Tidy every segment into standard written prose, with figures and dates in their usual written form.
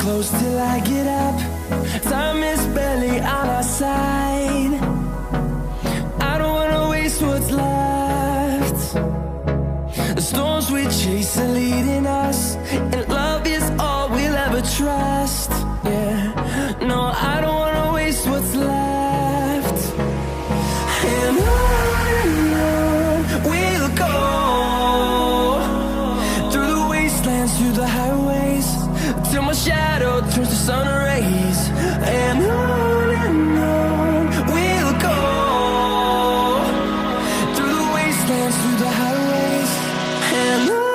close till I get up. Time is barely on our side. I don't wanna waste what's left. The storms we chase are leading us, and love is all we'll ever trust. Yeah, no, I don't wanna waste what's left. And on we'll go, through the wastelands, through the highways, till my shadow turns to sun rays. And on we'll go, through the wastelands, through the highways, and on.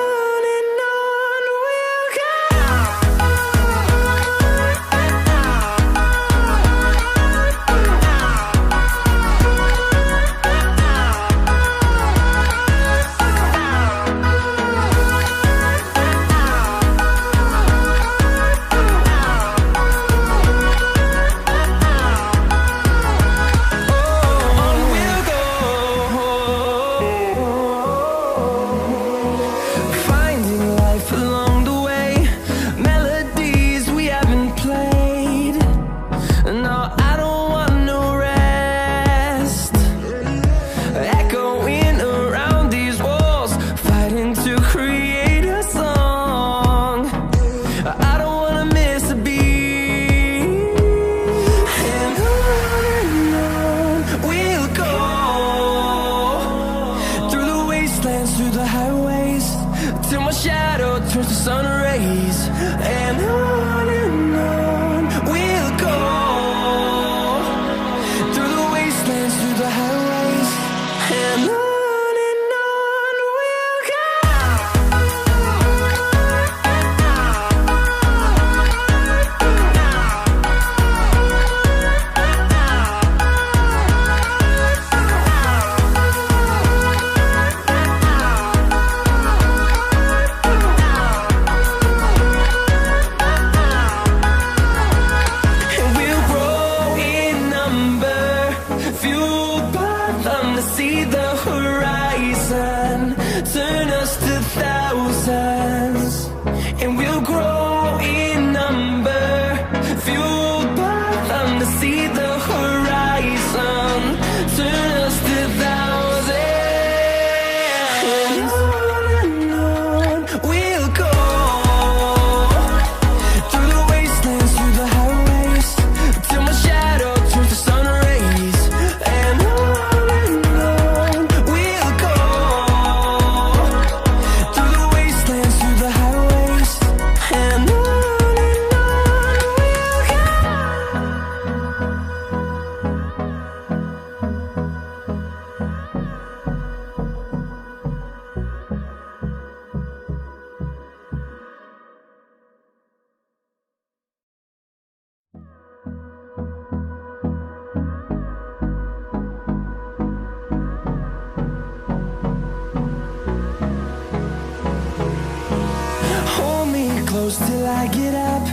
Till I get up,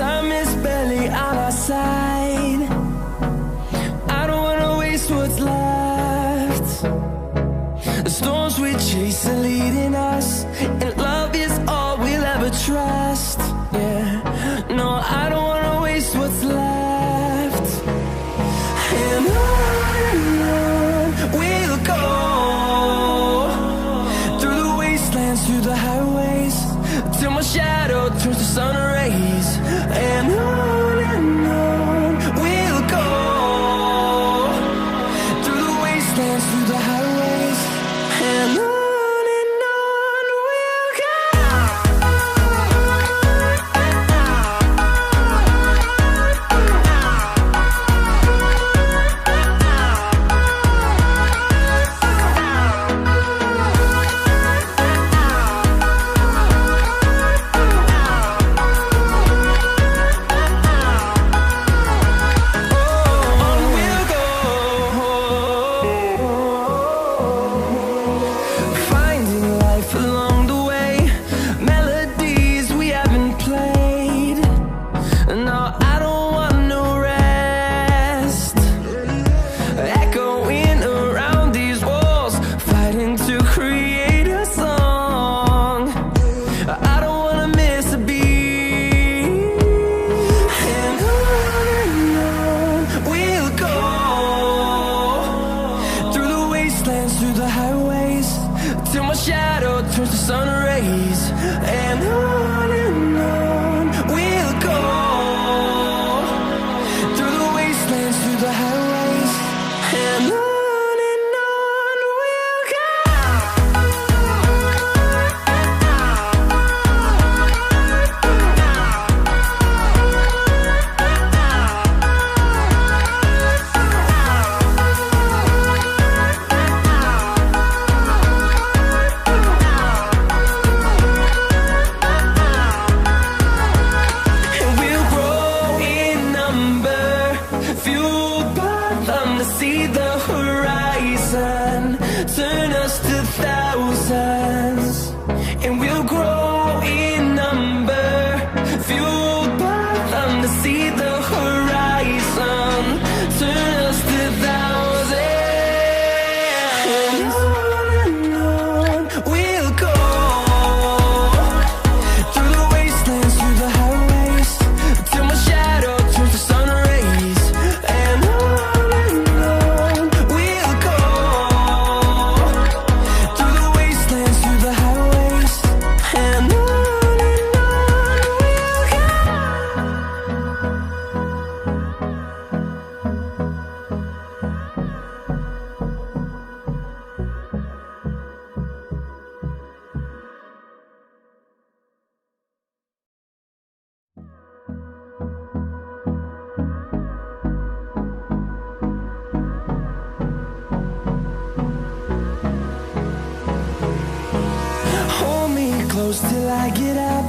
time is barely on our side. I don't wanna waste what's left. The storms we chase are leading us, and love is all we'll ever trust. Yeah, no, I don't wanna waste what's left. And on we'll go, through the wastelands, through the highways, till my shadow turns to sun rays. And on we'll go, through the wastelands, through the highways, and on we'll close till I get up.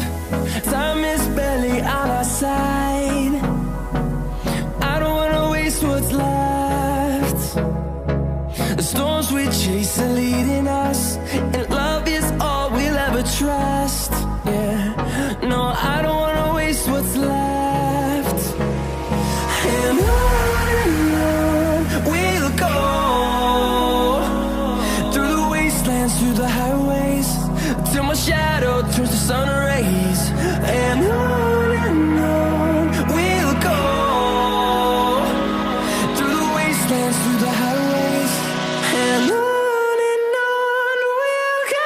Time is barely on our side. I don't wanna waste what's left. The storms we chase are leading us, and love is all we'll ever trust. Yeah, no, I don't wanna waste what's left. And on we'll go, through the wastelands, through the highways, till my shadow turns to sun rays. And on we'll go, through the wastelands, through the highways, and on we'll go.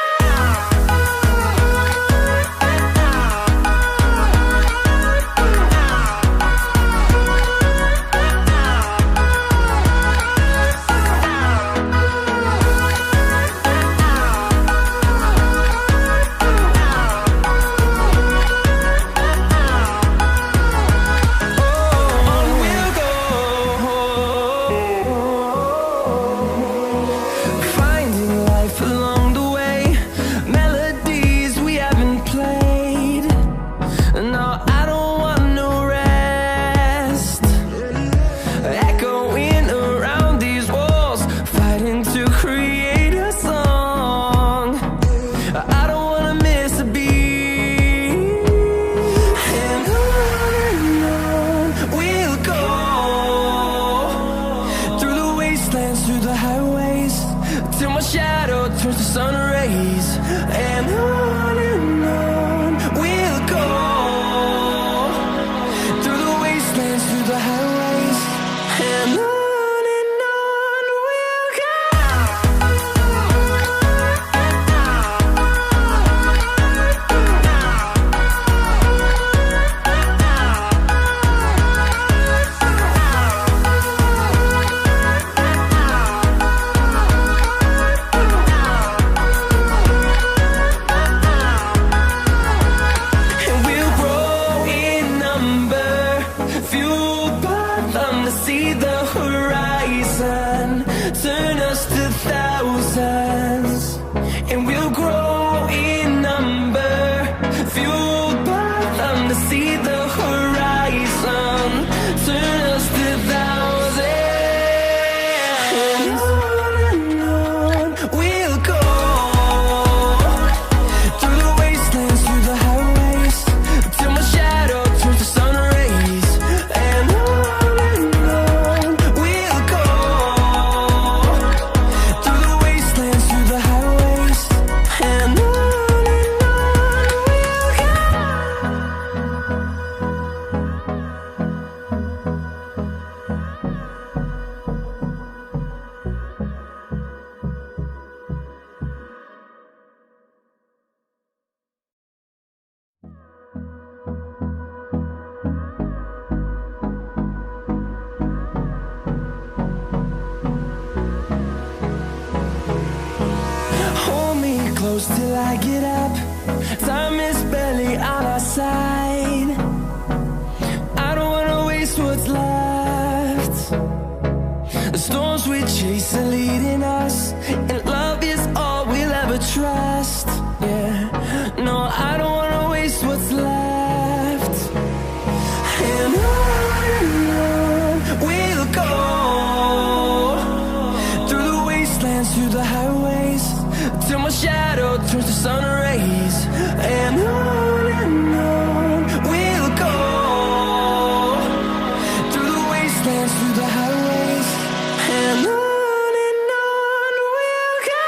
Through the highways, till my shadow turns to sun rays. And on we'll go, through the wastelands, through the highways, and on we'll go. See the horizon, turn us to thousands, and we'll grow in number, fueled by them to see the horizon, turn us to thousands. And on we'll go, through the wastelands, through the highways, till my shadow turns to sun rays. And close till I get up. Time is barely on our side. I don't wanna waste what's left. The storms we chase are leading us, and love is all we'll ever trust. Yeah, no, I don't wanna waste what's left. And on we'll go, through the wastelands, through the highways, till my shadow turns to sun rays. And on we'll go, through the wastelands, through the highways, and on we'll go.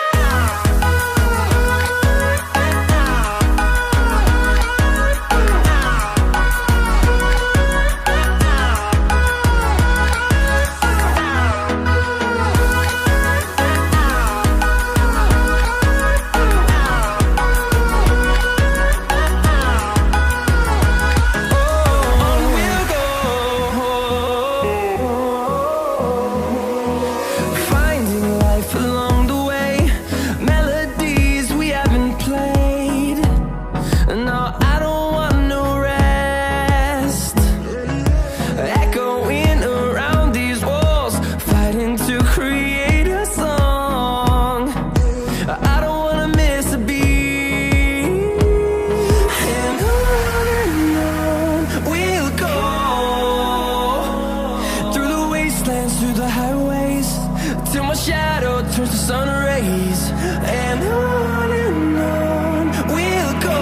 till my shadow turns to sun rays. And on we'll go,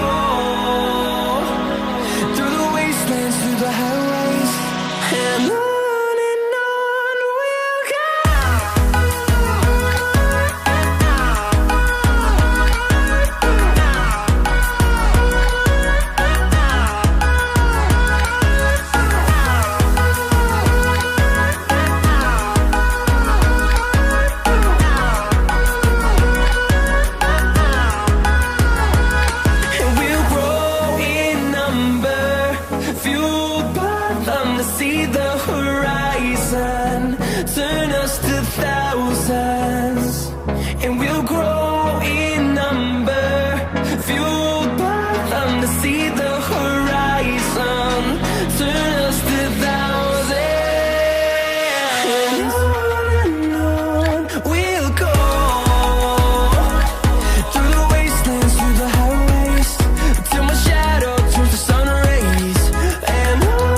through the wastelands, through the highways, and on we'll go. See the horizon, turn us to thousands, and we'll grow in number, fueled by them to see the horizon, turn us to thousands, and on we'll go, through the wastelands, through the highways, till my shadow turns to sun rays, and on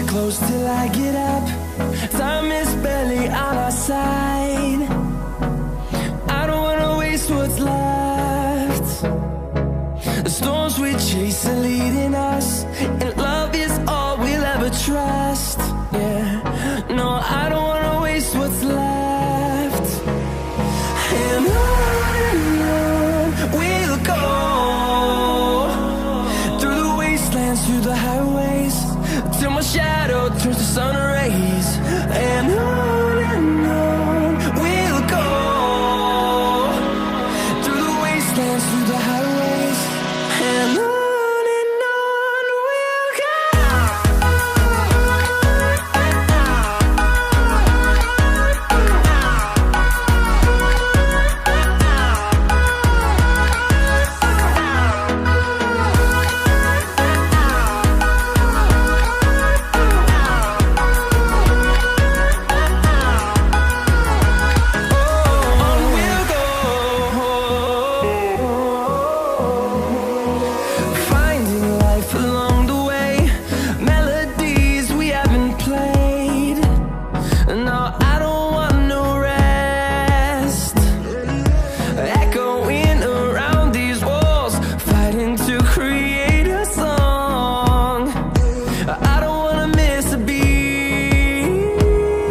close till I get up. Time is barely on our side. I don't wanna waste what's left. The storms we chase are leading us, and love is all we'll ever trust. Yeah, no, I don't